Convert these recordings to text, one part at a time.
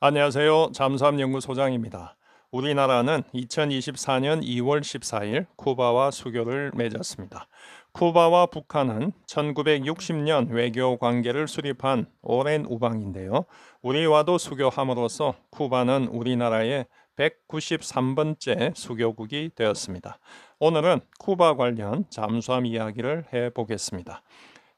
안녕하세요. 잠수함연구소장입니다. 우리나라는 2024년 2월 14일 쿠바와 수교를 맺었습니다. 쿠바와 북한은 1960년 외교 관계를 수립한 오랜 우방인데요. 우리와도 수교함으로써 쿠바는 우리나라의 193번째 수교국이 되었습니다. 오늘은 쿠바 관련 잠수함 이야기를 해보겠습니다.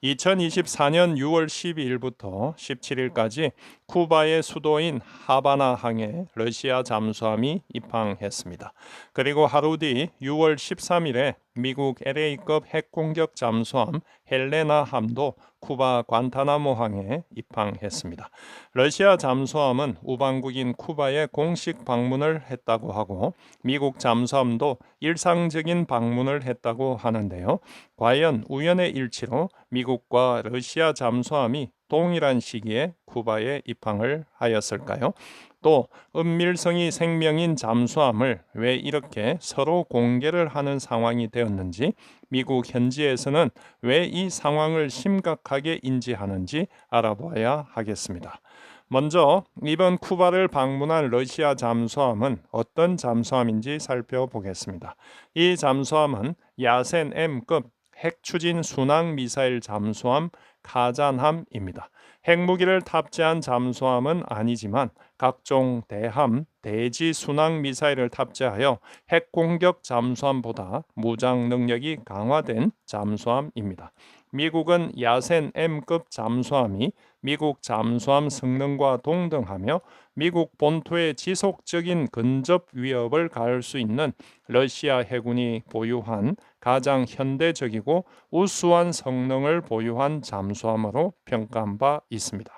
2024년 6월 12일부터 17일까지 쿠바의 수도인 하바나항에 러시아 잠수함이 입항했습니다. 그리고 하루 뒤 6월 13일에 미국 LA급 핵공격 잠수함 헬레나함도 쿠바 관타나모항에 입항했습니다. 러시아 잠수함은 우방국인 쿠바에 공식 방문을 했다고 하고 미국 잠수함도 일상적인 방문을 했다고 하는데요. 과연 우연의 일치로 미국과 러시아 잠수함이 동일한 시기에 쿠바에 입항을 하였을까요? 또 은밀성이 생명인 잠수함을 왜 이렇게 서로 공개를 하는 상황이 되었는지, 미국 현지에서는 왜 이 상황을 심각하게 인지하는지 알아봐야 하겠습니다. 먼저 이번 쿠바를 방문한 러시아 잠수함은 어떤 잠수함인지 살펴보겠습니다. 이 잠수함은 야센 M급 핵추진 순항 미사일 잠수함 카잔함입니다. 핵무기를 탑재한 잠수함은 아니지만 각종 대함, 대지 순항 미사일을 탑재하여 핵 공격 잠수함보다 무장 능력이 강화된 잠수함입니다. 미국은 야센 M급 잠수함이 미국 잠수함 성능과 동등하며 미국 본토에 지속적인 근접 위협을 가할 수 있는 러시아 해군이 보유한 가장 현대적이고 우수한 성능을 보유한 잠수함으로 평가한 바 있습니다.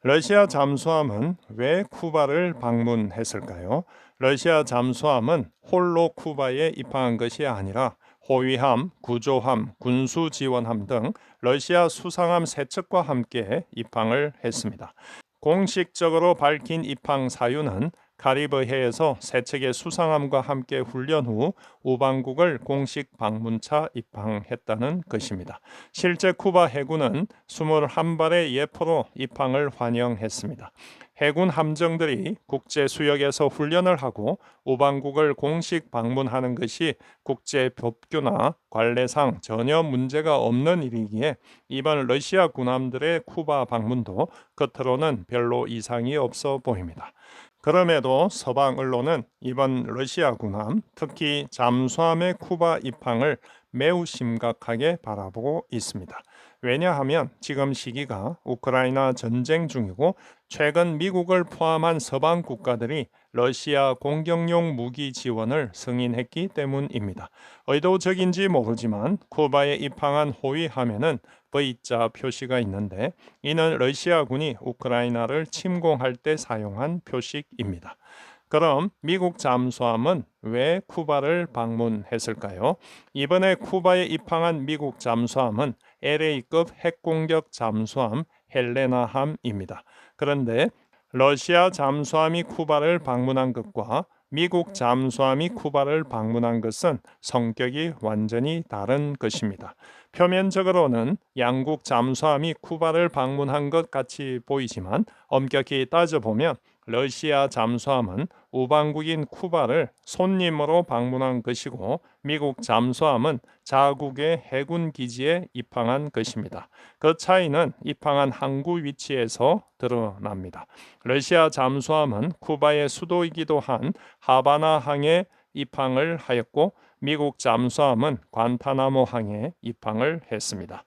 러시아 잠수함은 왜 쿠바를 방문했을까요? 러시아 잠수함은 홀로 쿠바에 입항한 것이 아니라 호위함, 구조함, 군수지원함 등 러시아 수상함 3척과 함께 입항을 했습니다. 공식적으로 밝힌 입항 사유는 카리브해에서 3척의 수상함과 함께 훈련 후 우방국을 공식 방문차 입항했다는 것입니다. 실제 쿠바 해군은 21발의 예포로 입항을 환영했습니다. 해군 함정들이 국제 수역에서 훈련을 하고 우방국을 공식 방문하는 것이 국제 법규나 관례상 전혀 문제가 없는 일이기에 이번 러시아 군함들의 쿠바 방문도 겉으로는 별로 이상이 없어 보입니다. 그럼에도 서방 언론은 이번 러시아 군함, 특히 잠수함의 쿠바 입항을 매우 심각하게 바라보고 있습니다. 왜냐하면 지금 시기가 우크라이나 전쟁 중이고 최근 미국을 포함한 서방 국가들이 러시아 공격용 무기 지원을 승인했기 때문입니다. 의도적인지 모르지만 쿠바에 입항한 호위함에는 V자 표시가 있는데 이는 러시아군이 우크라이나를 침공할 때 사용한 표식입니다. 그럼 미국 잠수함은 왜 쿠바를 방문했을까요? 이번에 쿠바에 입항한 미국 잠수함은 LA급 핵공격 잠수함 헬레나함입니다. 그런데 러시아 잠수함이 쿠바를 방문한 것과 미국 잠수함이 쿠바를 방문한 것은 성격이 완전히 다른 것입니다. 표면적으로는 양국 잠수함이 쿠바를 방문한 것 같이 보이지만 엄격히 따져보면 러시아 잠수함은 우방국인 쿠바를 손님으로 방문한 것이고 미국 잠수함은 자국의 해군 기지에 입항한 것입니다. 그 차이는 입항한 항구 위치에서 드러납니다. 러시아 잠수함은 쿠바의 수도이기도 한 하바나항에 입항을 하였고 미국 잠수함은 관타나모항에 입항을 했습니다.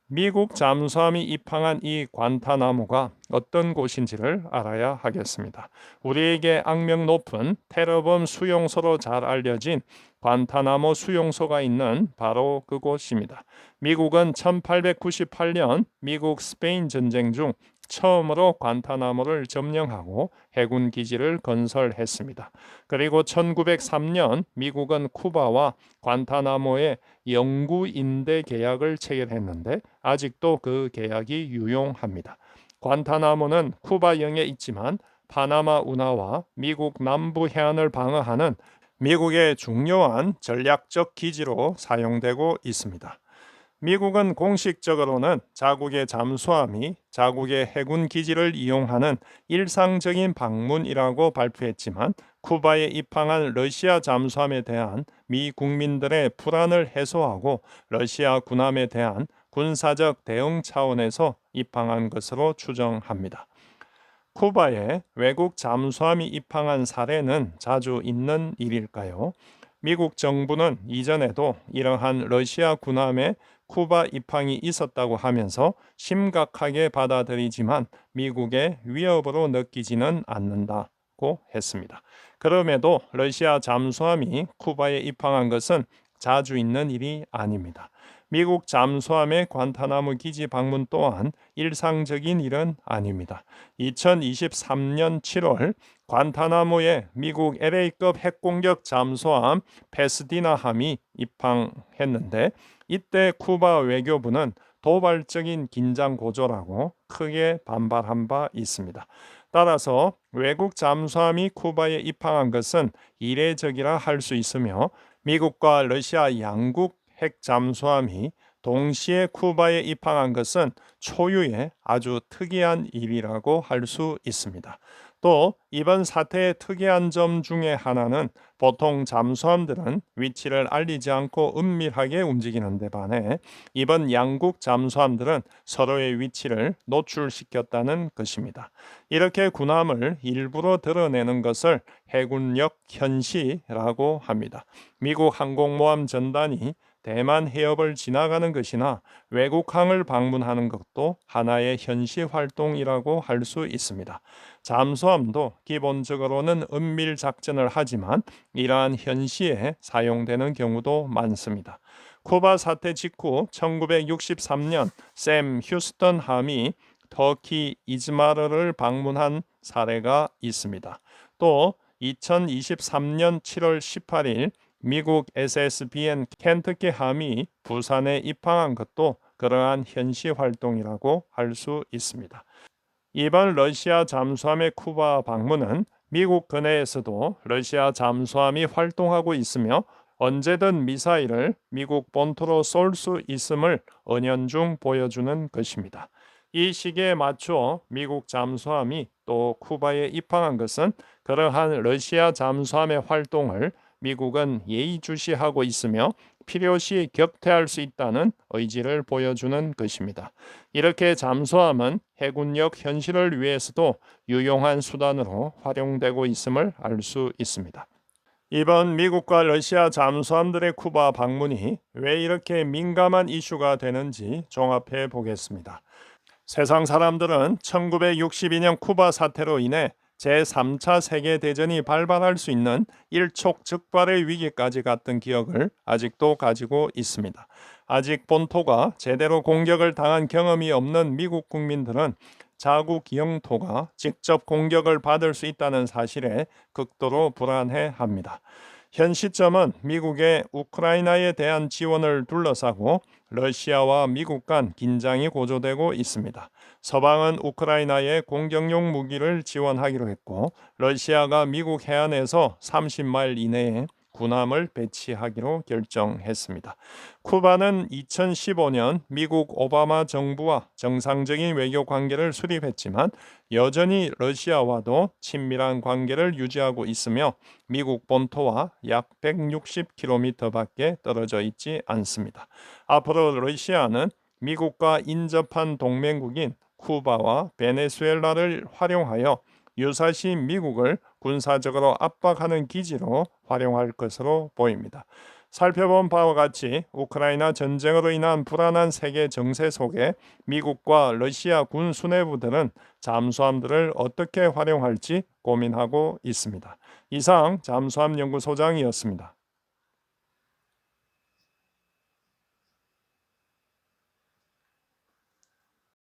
미국 잠수함이 입항한 이 관타나모가 어떤 곳인지를 알아야 하겠습니다. 우리에게 악명 높은 테러범 수용소로 잘 알려진 관타나모 수용소가 있는 바로 그곳입니다. 미국은 1898년 미국 스페인 전쟁 중 처음으로 관타나모를 점령하고 해군 기지를 건설했습니다. 그리고 1903년 미국은 쿠바와 관타나모의 영구 임대 계약을 체결했는데 아직도 그 계약이 유용합니다. 관타나모는 쿠바영에 있지만 파나마 운하와 미국 남부 해안을 방어하는 미국의 중요한 전략적 기지로 사용되고 있습니다. 미국은 공식적으로는 자국의 잠수함이 자국의 해군 기지를 이용하는 일상적인 방문이라고 발표했지만 쿠바에 입항한 러시아 잠수함에 대한 미 국민들의 불안을 해소하고 러시아 군함에 대한 군사적 대응 차원에서 입항한 것으로 추정합니다. 쿠바에 외국 잠수함이 입항한 사례는 자주 있는 일일까요? 미국 정부는 이전에도 이러한 러시아 군함의 쿠바 입항이 있었다고 하면서 심각하게 받아들이지만 미국의 위협으로 느끼지는 않는다고 했습니다. 그럼에도 러시아 잠수함이 쿠바에 입항한 것은 자주 있는 일이 아닙니다. 미국 잠수함의 관타나무 기지 방문 또한 일상적인 일은 아닙니다. 2023년 7월 관타나모에 미국 LA급 핵공격 잠수함 패스디나함이 입항했는데 이때 쿠바 외교부는 도발적인 긴장 고조라고 크게 반발한 바 있습니다. 따라서 외국 잠수함이 쿠바에 입항한 것은 이례적이라 할 수 있으며 미국과 러시아 양국 핵 잠수함이 동시에 쿠바에 입항한 것은 초유의 아주 특이한 일이라고 할 수 있습니다. 또 이번 사태의 특이한 점 중에 하나는 보통 잠수함들은 위치를 알리지 않고 은밀하게 움직이는 데 반해 이번 양국 잠수함들은 서로의 위치를 노출시켰다는 것입니다. 이렇게 군함을 일부러 드러내는 것을 해군력 현시라고 합니다. 미국 항공모함 전단이 대만 해협을 지나가는 것이나 외국항을 방문하는 것도 하나의 현시 활동이라고 할 수 있습니다. 잠수함도 기본적으로는 은밀 작전을 하지만 이러한 현시에 사용되는 경우도 많습니다. 쿠바 사태 직후 1963년 샘 휴스턴 함이 터키 이즈마르를 방문한 사례가 있습니다. 또 2023년 7월 18일 미국 SSBN 켄터키 함이 부산에 입항한 것도 그러한 현시 활동이라고 할 수 있습니다. 이번 러시아 잠수함의 쿠바 방문은 미국 근해에서도 러시아 잠수함이 활동하고 있으며 언제든 미사일을 미국 본토로 쏠 수 있음을 은연중 보여주는 것입니다. 이 시기에 맞춰 미국 잠수함이 또 쿠바에 입항한 것은 그러한 러시아 잠수함의 활동을 미국은 예의주시하고 있으며 필요시 격퇴할 수 있다는 의지를 보여주는 것입니다. 이렇게 잠수함은 해군력 현실을 위해서도 유용한 수단으로 활용되고 있음을 알 수 있습니다. 이번 미국과 러시아 잠수함들의 쿠바 방문이 왜 이렇게 민감한 이슈가 되는지 종합해 보겠습니다. 세상 사람들은 1962년 쿠바 사태로 인해 제3차 세계대전이 발발할 수 있는 일촉즉발의 위기까지 갔던 기억을 아직도 가지고 있습니다. 아직 본토가 제대로 공격을 당한 경험이 없는 미국 국민들은 자국 영토가 직접 공격을 받을 수 있다는 사실에 극도로 불안해합니다. 현 시점은 미국의 우크라이나에 대한 지원을 둘러싸고 러시아와 미국 간 긴장이 고조되고 있습니다. 서방은 우크라이나에 공격용 무기를 지원하기로 했고 러시아가 미국 해안에서 30마일 이내에 군함을 배치하기로 결정했습니다. 쿠바는 2015년 미국 오바마 정부와 정상적인 외교 관계를 수립했지만 여전히 러시아와도 친밀한 관계를 유지하고 있으며 미국 본토와 약 160km밖에 떨어져 있지 않습니다. 앞으로 러시아는 미국과 인접한 동맹국인 쿠바와 베네수엘라를 활용하여 유사시 미국을 군사적으로 압박하는 기지로 활용할 것으로 보입니다. 살펴본 바와 같이 우크라이나 전쟁으로 인한 불안한 세계 정세 속에 미국과 러시아 군 수뇌부들은 잠수함들을 어떻게 활용할지 고민하고 있습니다. 이상 잠수함 연구소장이었습니다.